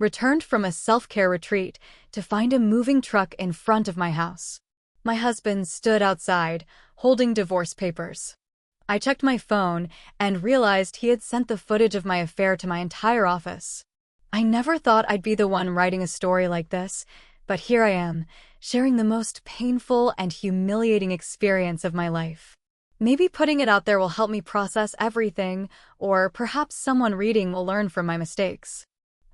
returned from a self-care retreat to find a moving truck in front of my house. My husband stood outside, holding divorce papers. I checked my phone and realized he had sent the footage of my affair to my entire office. I never thought I'd be the one writing a story like this, but here I am, sharing the most painful and humiliating experience of my life. Maybe putting it out there will help me process everything, or perhaps someone reading will learn from my mistakes.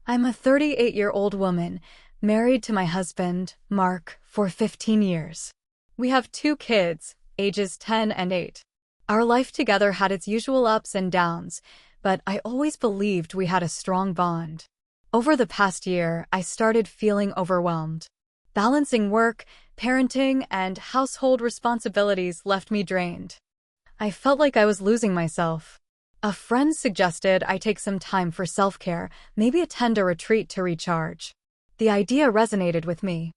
I'm a 38-year-old woman, married to my husband, Mark, for 15 years. We have 2 kids, ages 10 and 8. Our life together had its usual ups and downs, but I always believed we had a strong bond. Over the past year, I started feeling overwhelmed. Balancing work, parenting, and household responsibilities left me drained. I felt like I was losing myself. A friend suggested I take some time for self-care, maybe attend a retreat to recharge. The idea resonated with me.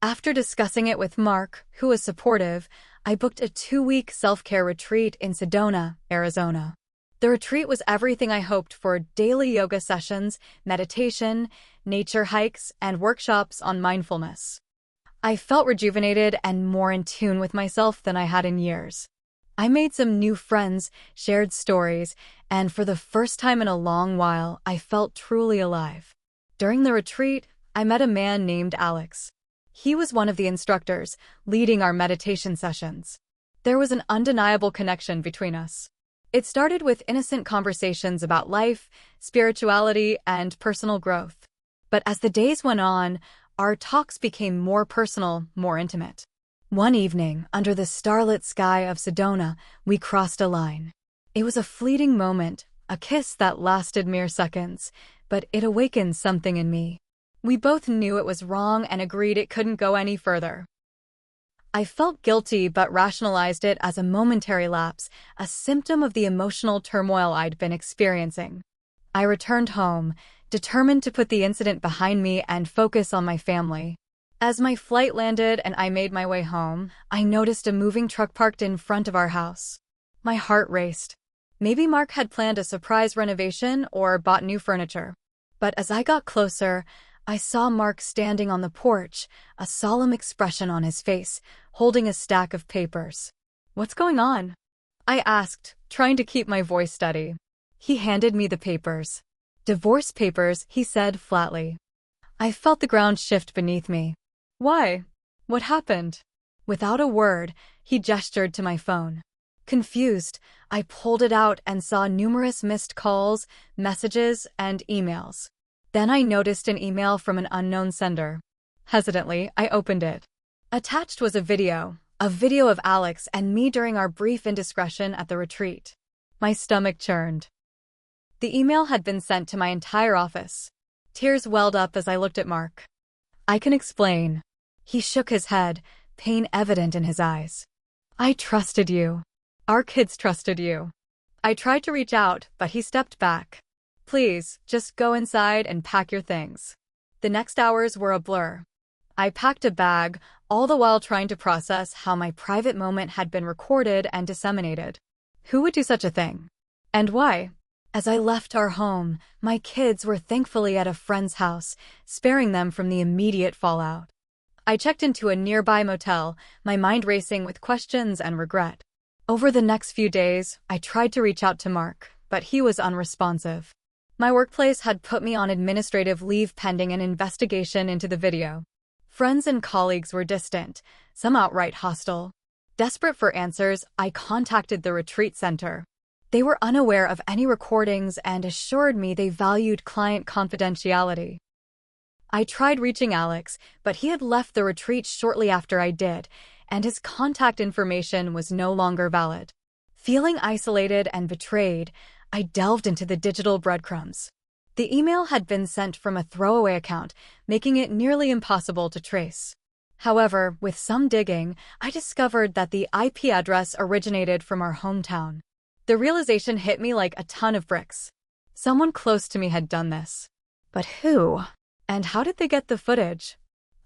After discussing it with Mark, who was supportive, I booked a 2-week self-care retreat in Sedona, Arizona. The retreat was everything I hoped for: daily yoga sessions, meditation, nature hikes, and workshops on mindfulness. I felt rejuvenated and more in tune with myself than I had in years. I made some new friends, shared stories, and for the first time in a long while, I felt truly alive. During the retreat, I met a man named Alex. He was one of the instructors, leading our meditation sessions. There was an undeniable connection between us. It started with innocent conversations about life, spirituality, and personal growth. But as the days went on, our talks became more personal, more intimate. One evening, under the starlit sky of Sedona, we crossed a line. It was a fleeting moment, a kiss that lasted mere seconds, but it awakened something in me. We both knew it was wrong and agreed it couldn't go any further. I felt guilty but rationalized it as a momentary lapse, a symptom of the emotional turmoil I'd been experiencing. I returned home, determined to put the incident behind me and focus on my family. As my flight landed and I made my way home, I noticed a moving truck parked in front of our house. My heart raced. Maybe Mark had planned a surprise renovation or bought new furniture. But as I got closer, I saw Mark standing on the porch, a solemn expression on his face, holding a stack of papers. "What's going on?" I asked, trying to keep my voice steady. He handed me the papers. "Divorce papers," he said flatly. I felt the ground shift beneath me. "Why? What happened?" Without a word, he gestured to my phone. Confused, I pulled it out and saw numerous missed calls, messages, and emails. Then I noticed an email from an unknown sender. Hesitantly, I opened it. Attached was a video of Alex and me during our brief indiscretion at the retreat. My stomach churned. The email had been sent to my entire office. Tears welled up as I looked at Mark. "I can explain." He shook his head, pain evident in his eyes. "I trusted you. Our kids trusted you." I tried to reach out, but he stepped back. "Please, just go inside and pack your things." The next hours were a blur. I packed a bag, all the while trying to process how my private moment had been recorded and disseminated. Who would do such a thing? And why? As I left our home, my kids were thankfully at a friend's house, sparing them from the immediate fallout. I checked into a nearby motel, my mind racing with questions and regret. Over the next few days, I tried to reach out to Mark, but he was unresponsive. My workplace had put me on administrative leave pending an investigation into the video. Friends and colleagues were distant, some outright hostile. Desperate for answers, I contacted the retreat center. They were unaware of any recordings and assured me they valued client confidentiality. I tried reaching Alex, but he had left the retreat shortly after I did, and his contact information was no longer valid. Feeling isolated and betrayed, I delved into the digital breadcrumbs. The email had been sent from a throwaway account, making it nearly impossible to trace. However, with some digging, I discovered that the IP address originated from our hometown. The realization hit me like a ton of bricks. Someone close to me had done this. But who? And how did they get the footage?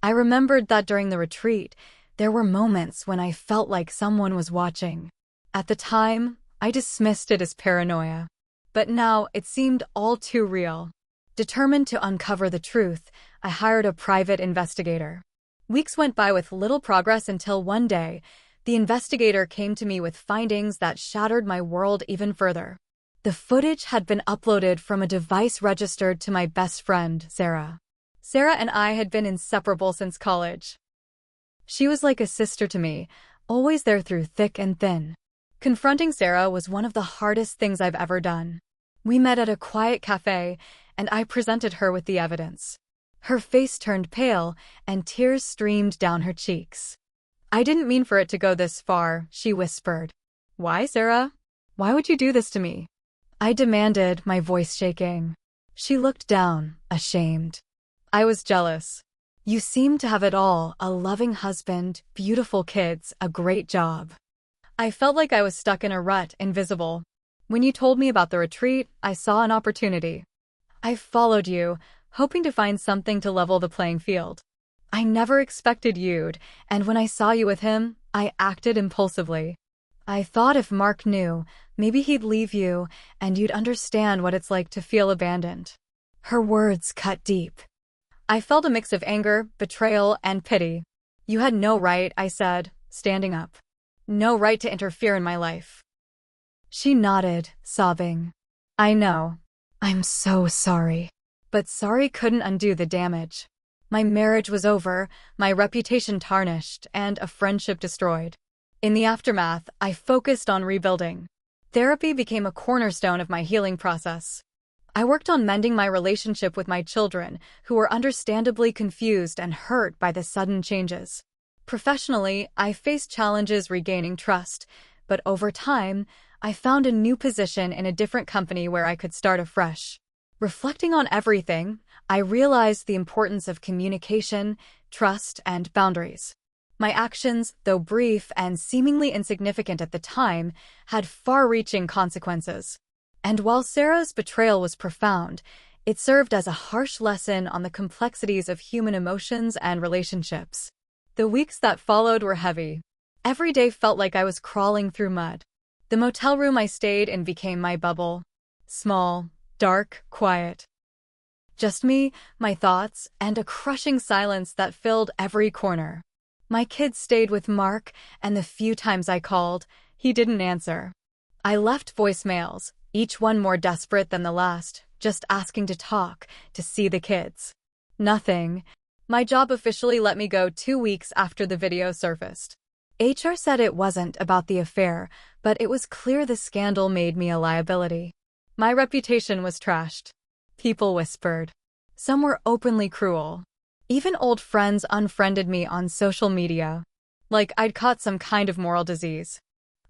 I remembered that during the retreat, there were moments when I felt like someone was watching. At the time, I dismissed it as paranoia. But now it seemed all too real. Determined to uncover the truth, I hired a private investigator. Weeks went by with little progress until one day, the investigator came to me with findings that shattered my world even further. The footage had been uploaded from a device registered to my best friend, Sarah. Sarah and I had been inseparable since college. She was like a sister to me, always there through thick and thin. Confronting Sarah was one of the hardest things I've ever done. We met at a quiet cafe, and I presented her with the evidence. Her face turned pale, and tears streamed down her cheeks. "I didn't mean for it to go this far," she whispered. "Why, Sarah? Why would you do this to me?" I demanded, my voice shaking. She looked down, ashamed. "I was jealous. You seemed to have it all, a loving husband, beautiful kids, a great job. I felt like I was stuck in a rut, invisible. When you told me about the retreat, I saw an opportunity. I followed you, hoping to find something to level the playing field. I never expected you'd, and when I saw you with him, I acted impulsively. I thought if Mark knew, maybe he'd leave you, and you'd understand what it's like to feel abandoned." Her words cut deep. I felt a mix of anger, betrayal, and pity. "You had no right," I said, standing up. "No right to interfere in my life." She nodded, sobbing. "I know. I'm so sorry." But sorry couldn't undo the damage. My marriage was over, my reputation tarnished, and a friendship destroyed. In the aftermath, I focused on rebuilding. Therapy became a cornerstone of my healing process. I worked on mending my relationship with my children, who were understandably confused and hurt by the sudden changes. Professionally, I faced challenges regaining trust, but over time, I found a new position in a different company where I could start afresh. Reflecting on everything, I realized the importance of communication, trust, and boundaries. My actions, though brief and seemingly insignificant at the time, had far-reaching consequences. And while Sarah's betrayal was profound, it served as a harsh lesson on the complexities of human emotions and relationships. The weeks that followed were heavy. Every day felt like I was crawling through mud. The motel room I stayed in became my bubble. Small, dark, quiet. Just me, my thoughts, and a crushing silence that filled every corner. My kids stayed with Mark, and the few times I called, he didn't answer. I left voicemails, each one more desperate than the last, just asking to talk, to see the kids. Nothing. My job officially let me go 2 weeks after the video surfaced. HR said it wasn't about the affair, but it was clear the scandal made me a liability. My reputation was trashed. People whispered. Some were openly cruel. Even old friends unfriended me on social media. Like I'd caught some kind of moral disease.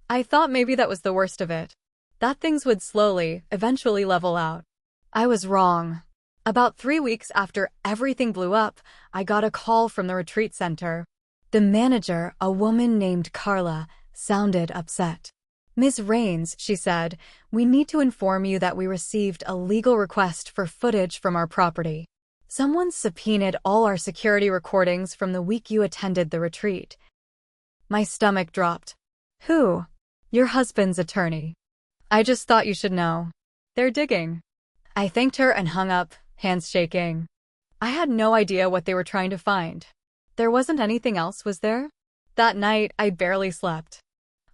I thought maybe that was the worst of it. That things would slowly, eventually level out. I was wrong. About 3 weeks after everything blew up, I got a call from the retreat center. The manager, a woman named Carla, sounded upset. "Ms. Rains," she said, "we need to inform you that we received a legal request for footage from our property. Someone subpoenaed all our security recordings from the week you attended the retreat." My stomach dropped. "Who?" "Your husband's attorney." "I just thought you should know. They're digging." I thanked her and hung up, hands shaking. I had no idea what they were trying to find. There wasn't anything else, was there? That night, I barely slept.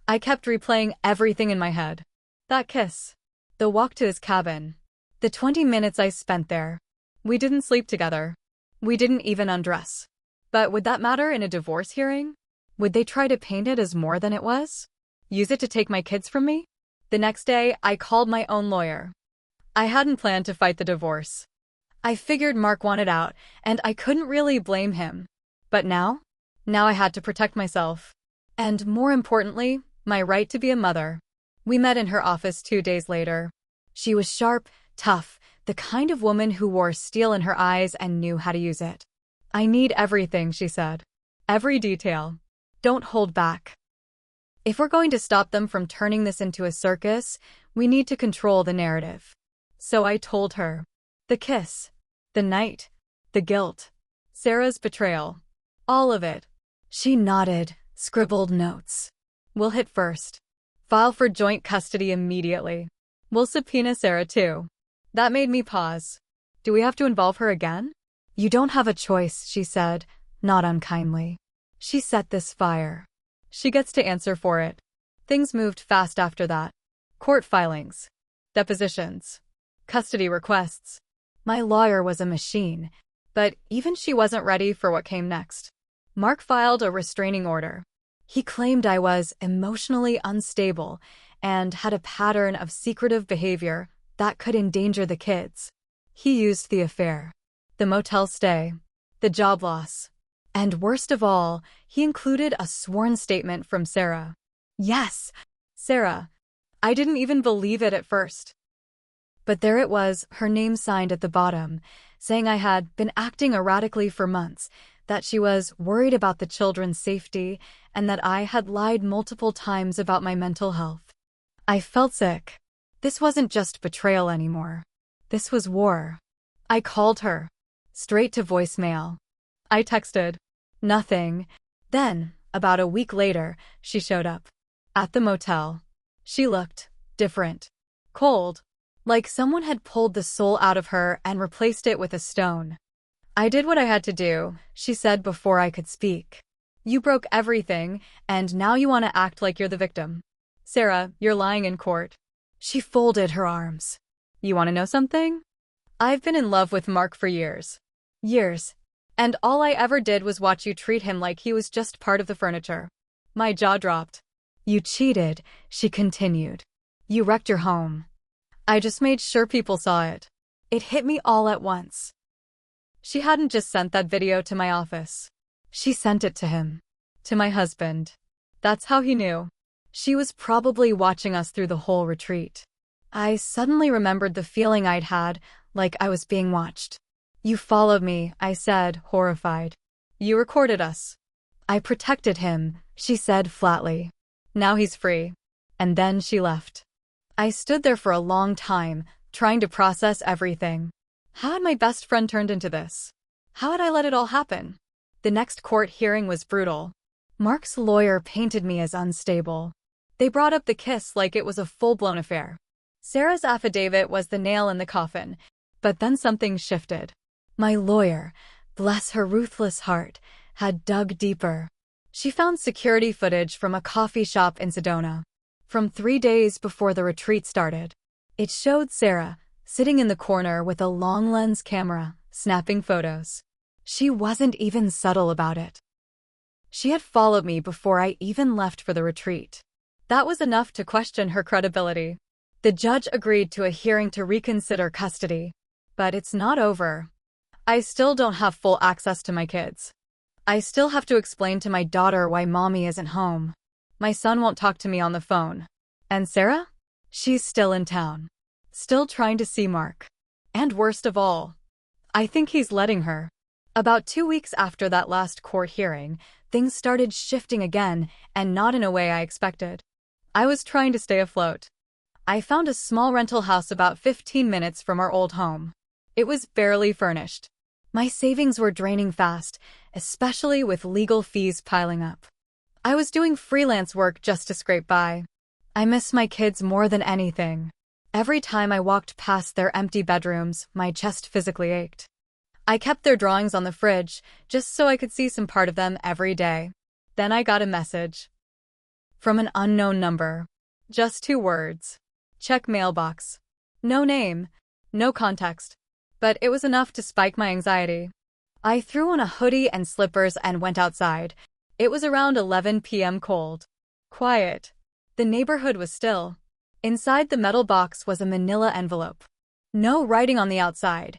I kept replaying everything in my head. That kiss. The walk to his cabin. The 20 minutes I spent there. We didn't sleep together. We didn't even undress. But would that matter in a divorce hearing? Would they try to paint it as more than it was? Use it to take my kids from me? The next day, I called my own lawyer. I hadn't planned to fight the divorce. I figured Mark wanted out, and I couldn't really blame him. But now? Now I had to protect myself. And more importantly, my right to be a mother. We met in her office 2 days later. She was sharp, tough, the kind of woman who wore steel in her eyes and knew how to use it. "I need everything," she said. "Every detail. Don't hold back. If we're going to stop them from turning this into a circus, we need to control the narrative." So I told her. The kiss. The night. The guilt. Sarah's betrayal. All of it. She nodded, scribbled notes. "We'll hit first. File for joint custody immediately. We'll subpoena Sarah too." That made me pause. Do we have to involve her again? You don't have a choice, she said, not unkindly. She set this fire. She gets to answer for it. Things moved fast after that. Court filings. Depositions. Custody requests. My lawyer was a machine, but even she wasn't ready for what came next. Mark filed a restraining order. He claimed I was emotionally unstable and had a pattern of secretive behavior that could endanger the kids. He used the affair, the motel stay, the job loss, and worst of all, he included a sworn statement from Sarah. Yes, Sarah. I didn't even believe it at first. But there it was, her name signed at the bottom, saying I had been acting erratically for months, that she was worried about the children's safety, and that I had lied multiple times about my mental health. I felt sick. This wasn't just betrayal anymore. This was war. I called her. Straight to voicemail. I texted. Nothing. Then, about a week later, she showed up. At the motel. She looked different. Cold. Like someone had pulled the soul out of her and replaced it with a stone. I did what I had to do, she said before I could speak. You broke everything, and now you want to act like you're the victim. Sarah, you're lying in court. She folded her arms. You want to know something? I've been in love with Mark for years. Years. And all I ever did was watch you treat him like he was just part of the furniture. My jaw dropped. You cheated, she continued. You wrecked your home. I just made sure people saw it. It hit me all at once. She hadn't just sent that video to my office. She sent it to him. To my husband. That's how he knew. She was probably watching us through the whole retreat. I suddenly remembered the feeling I'd had, like I was being watched. You followed me, I said, horrified. You recorded us. I protected him, she said flatly. Now he's free. And then she left. I stood there for a long time, trying to process everything. How had my best friend turned into this? How had I let it all happen? The next court hearing was brutal. Mark's lawyer painted me as unstable. They brought up the kiss like it was a full-blown affair. Sarah's affidavit was the nail in the coffin, but then something shifted. My lawyer, bless her ruthless heart, had dug deeper. She found security footage from a coffee shop in Sedona. From 3 days before the retreat started. It showed Sarah, sitting in the corner with a long-lens camera, snapping photos. She wasn't even subtle about it. She had followed me before I even left for the retreat. That was enough to question her credibility. The judge agreed to a hearing to reconsider custody. But it's not over. I still don't have full access to my kids. I still have to explain to my daughter why mommy isn't home. My son won't talk to me on the phone. And Sarah? She's still in town. Still trying to see Mark. And worst of all, I think he's letting her. About 2 weeks after that last court hearing, things started shifting again, and not in a way I expected. I was trying to stay afloat. I found a small rental house about 15 minutes from our old home. It was barely furnished. My savings were draining fast, especially with legal fees piling up. I was doing freelance work just to scrape by. I miss my kids more than anything. Every time I walked past their empty bedrooms, my chest physically ached. I kept their drawings on the fridge, just so I could see some part of them every day. Then I got a message. From an unknown number. Just 2 words. Check mailbox. No name. No context. But it was enough to spike my anxiety. I threw on a hoodie and slippers and went outside. It was around 11 p.m. cold. Quiet. The neighborhood was still. Inside the metal box was a manila envelope. No writing on the outside.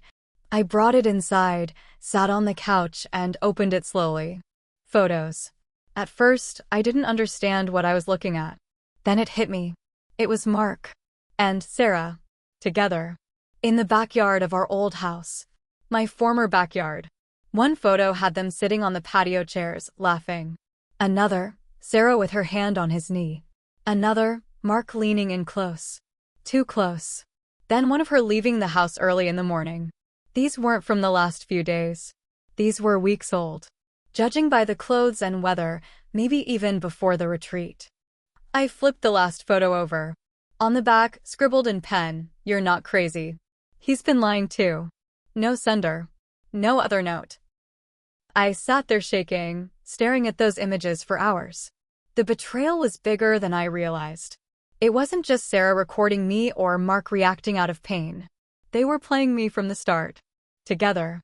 I brought it inside, sat on the couch, and opened it slowly. Photos. At first, I didn't understand what I was looking at. Then it hit me. It was Mark and Sarah. Together. In the backyard of our old house. My former backyard. One photo had them sitting on the patio chairs, laughing. Another, Sarah with her hand on his knee. Another, Mark leaning in close. Too close. Then one of her leaving the house early in the morning. These weren't from the last few days. These were weeks old. Judging by the clothes and weather, maybe even before the retreat. I flipped the last photo over. On the back, scribbled in pen, "You're not crazy." He's been lying too. No sender. No other note. I sat there shaking, staring at those images for hours. The betrayal was bigger than I realized. It wasn't just Sarah recording me or Mark reacting out of pain. They were playing me from the start. Together.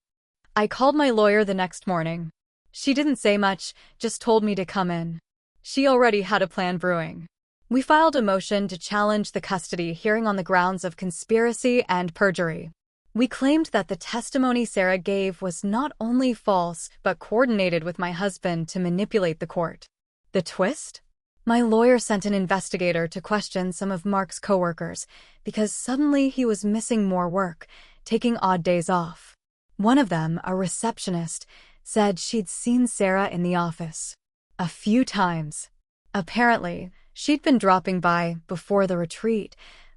I called my lawyer the next morning. She didn't say much, just told me to come in. She already had a plan brewing. We filed a motion to challenge the custody hearing on the grounds of conspiracy and perjury. We claimed that the testimony Sarah gave was not only false, but coordinated with my husband to manipulate the court. The twist? My lawyer sent an investigator to question some of Mark's coworkers because suddenly he was missing more work, taking odd days off. One of them, a receptionist, said she'd seen Sarah in the office. A few times. Apparently, she'd been dropping by before the retreat,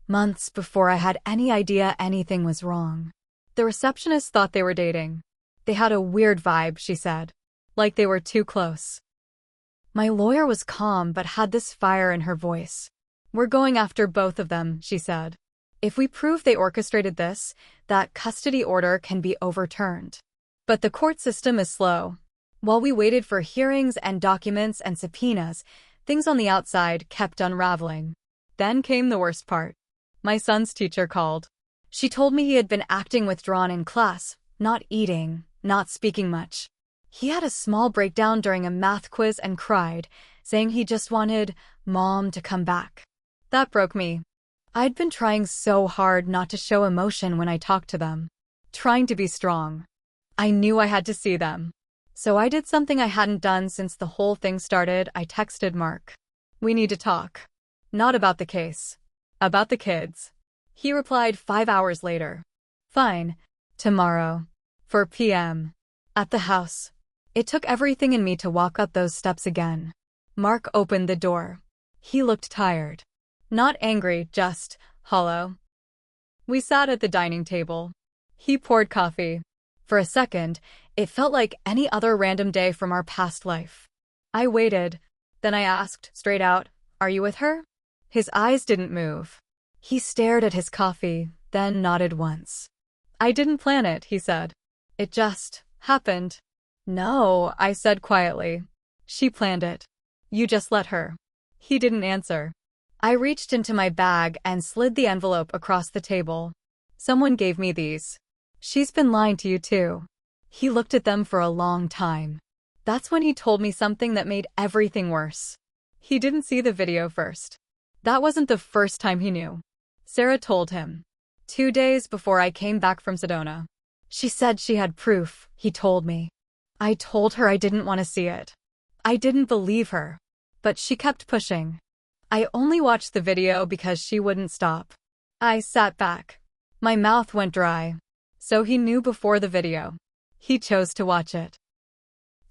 months before I had any idea anything was wrong. The receptionist thought they were dating. They had a weird vibe, she said. Like they were too close. My lawyer was calm but had this fire in her voice. We're going after both of them, she said. If we prove they orchestrated this, that custody order can be overturned. But the court system is slow. While we waited for hearings and documents and subpoenas, things on the outside kept unraveling. Then came the worst part. My son's teacher called. She told me he had been acting withdrawn in class, not eating, not speaking much. He had a small breakdown during a math quiz and cried, saying he just wanted Mom to come back. That broke me. I'd been trying so hard not to show emotion when I talked to them. Trying to be strong. I knew I had to see them. So I did something I hadn't done since the whole thing started. I texted Mark. We need to talk. Not about the case. About the kids. He replied 5 hours later. Fine. Tomorrow. 4 p.m. At the house. It took everything in me to walk up those steps again. Mark opened the door. He looked tired. Not angry, just hollow. We sat at the dining table. He poured coffee. For a second, it felt like any other random day from our past life. I waited. Then I asked, straight out, "Are you with her?" His eyes didn't move. He stared at his coffee, then nodded once. "I didn't plan it," he said. "It just happened." "No," I said quietly. "She planned it. You just let her." He didn't answer. I reached into my bag and slid the envelope across the table. "Someone gave me these. She's been lying to you too." He looked at them for a long time. That's when he told me something that made everything worse. He didn't see the video first. That wasn't the first time he knew. Sarah told him. 2 days before I came back from Sedona. She said she had proof, he told me. I told her I didn't want to see it. I didn't believe her. But she kept pushing. I only watched the video because she wouldn't stop. I sat back. My mouth went dry. So he knew before the video. He chose to watch it.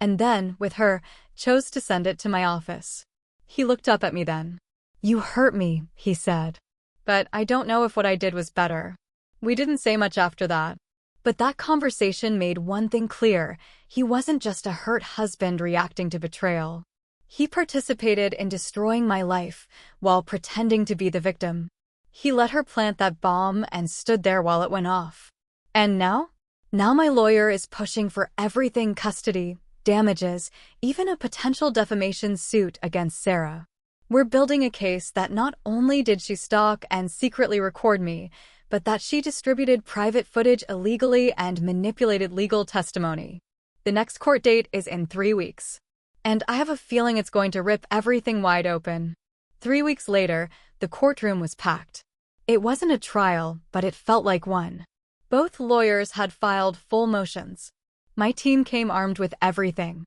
And then, with her, chose to send it to my office. He looked up at me then. "You hurt me," he said. But I don't know if what I did was better. We didn't say much after that. But that conversation made one thing clear. He wasn't just a hurt husband reacting to betrayal. He participated in destroying my life while pretending to be the victim. He let her plant that bomb and stood there while it went off. And now? Now my lawyer is pushing for everything: custody, damages, even a potential defamation suit against Sarah. We're building a case that not only did she stalk and secretly record me, but that she distributed private footage illegally and manipulated legal testimony. The next court date is in 3 weeks. And I have a feeling it's going to rip everything wide open. 3 weeks later, the courtroom was packed. It wasn't a trial, but it felt like one. Both lawyers had filed full motions. My team came armed with everything.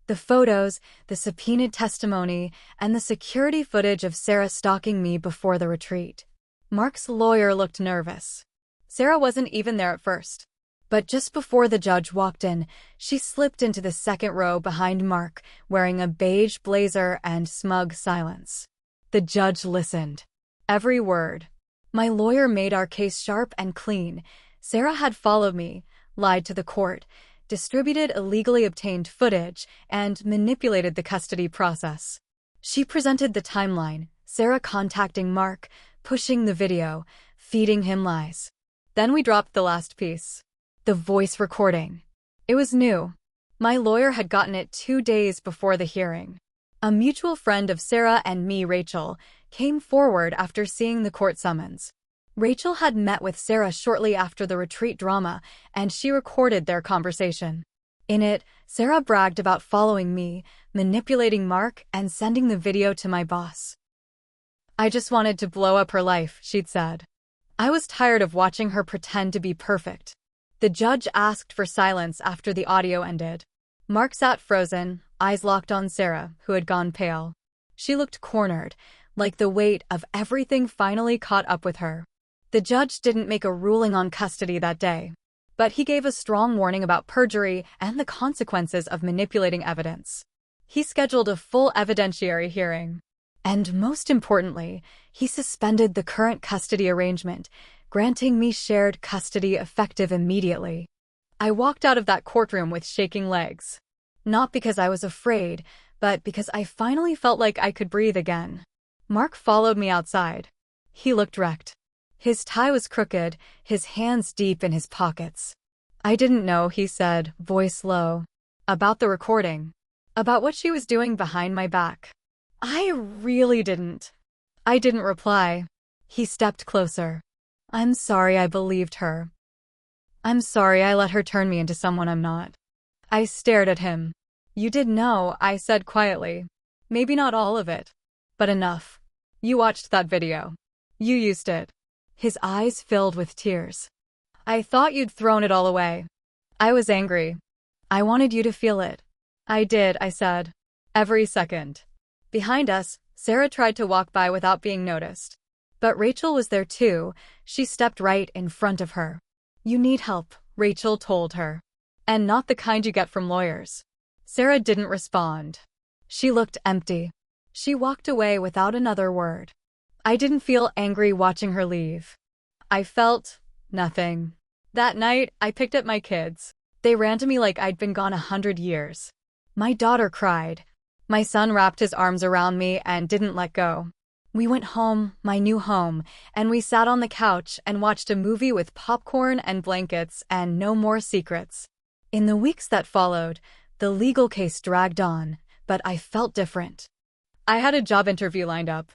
The photos, the subpoenaed testimony, and the security footage of Sarah stalking me before the retreat. Mark's lawyer looked nervous. Sarah wasn't even there at first. But just before the judge walked in, she slipped into the second row behind Mark, wearing a beige blazer and smug silence. The judge listened. Every word. My lawyer made our case sharp and clean. Sarah had followed me, lied to the court, distributed illegally obtained footage, and manipulated the custody process. She presented the timeline, Sarah contacting Mark, pushing the video, feeding him lies. Then we dropped the last piece. The voice recording. It was new. My lawyer had gotten it 2 days before the hearing. A mutual friend of Sarah and me, Rachel, came forward after seeing the court summons. Rachel had met with Sarah shortly after the retreat drama, and she recorded their conversation. In it, Sarah bragged about following me, manipulating Mark, and sending the video to my boss. "I just wanted to blow up her life," she'd said. "I was tired of watching her pretend to be perfect." The judge asked for silence after the audio ended. Mark sat frozen, eyes locked on Sarah, who had gone pale. She looked cornered, like the weight of everything finally caught up with her. The judge didn't make a ruling on custody that day, but he gave a strong warning about perjury and the consequences of manipulating evidence. He scheduled a full evidentiary hearing. And most importantly, he suspended the current custody arrangement, granting me shared custody effective immediately. I walked out of that courtroom with shaking legs. Not because I was afraid, but because I finally felt like I could breathe again. Mark followed me outside. He looked wrecked. His tie was crooked, his hands deep in his pockets. "I didn't know," he said, voice low. "About the recording. About what she was doing behind my back. I really didn't." I didn't reply. He stepped closer. "I'm sorry I believed her. I'm sorry I let her turn me into someone I'm not." I stared at him. "You did know," I said quietly. "Maybe not all of it, but enough. You watched that video. You used it." His eyes filled with tears. "I thought you'd thrown it all away." I was angry. "I wanted you to feel it." "I did," I said. "Every second." Behind us, Sarah tried to walk by without being noticed. But Rachel was there too. She stepped right in front of her. "You need help," Rachel told her. "And not the kind you get from lawyers." Sarah didn't respond. She looked empty. She walked away without another word. I didn't feel angry watching her leave. I felt nothing. That night, I picked up my kids. They ran to me like I'd been gone 100 years. My daughter cried. My son wrapped his arms around me and didn't let go. We went home, my new home, and we sat on the couch and watched a movie with popcorn and blankets and no more secrets. In the weeks that followed, the legal case dragged on, but I felt different. I had a job interview lined up.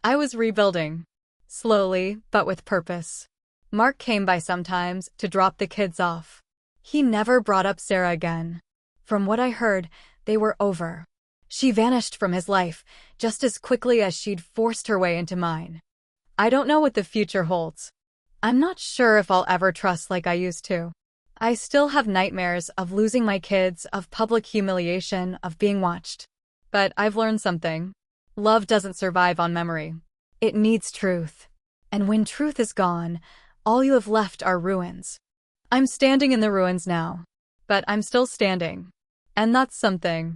I was rebuilding. Slowly, but with purpose. Mark came by sometimes to drop the kids off. He never brought up Sarah again. From what I heard, they were over. She vanished from his life, just as quickly as she'd forced her way into mine. I don't know what the future holds. I'm not sure if I'll ever trust like I used to. I still have nightmares of losing my kids, of public humiliation, of being watched. But I've learned something. Love doesn't survive on memory. It needs truth. And when truth is gone, all you have left are ruins. I'm standing in the ruins now. But I'm still standing. And that's something.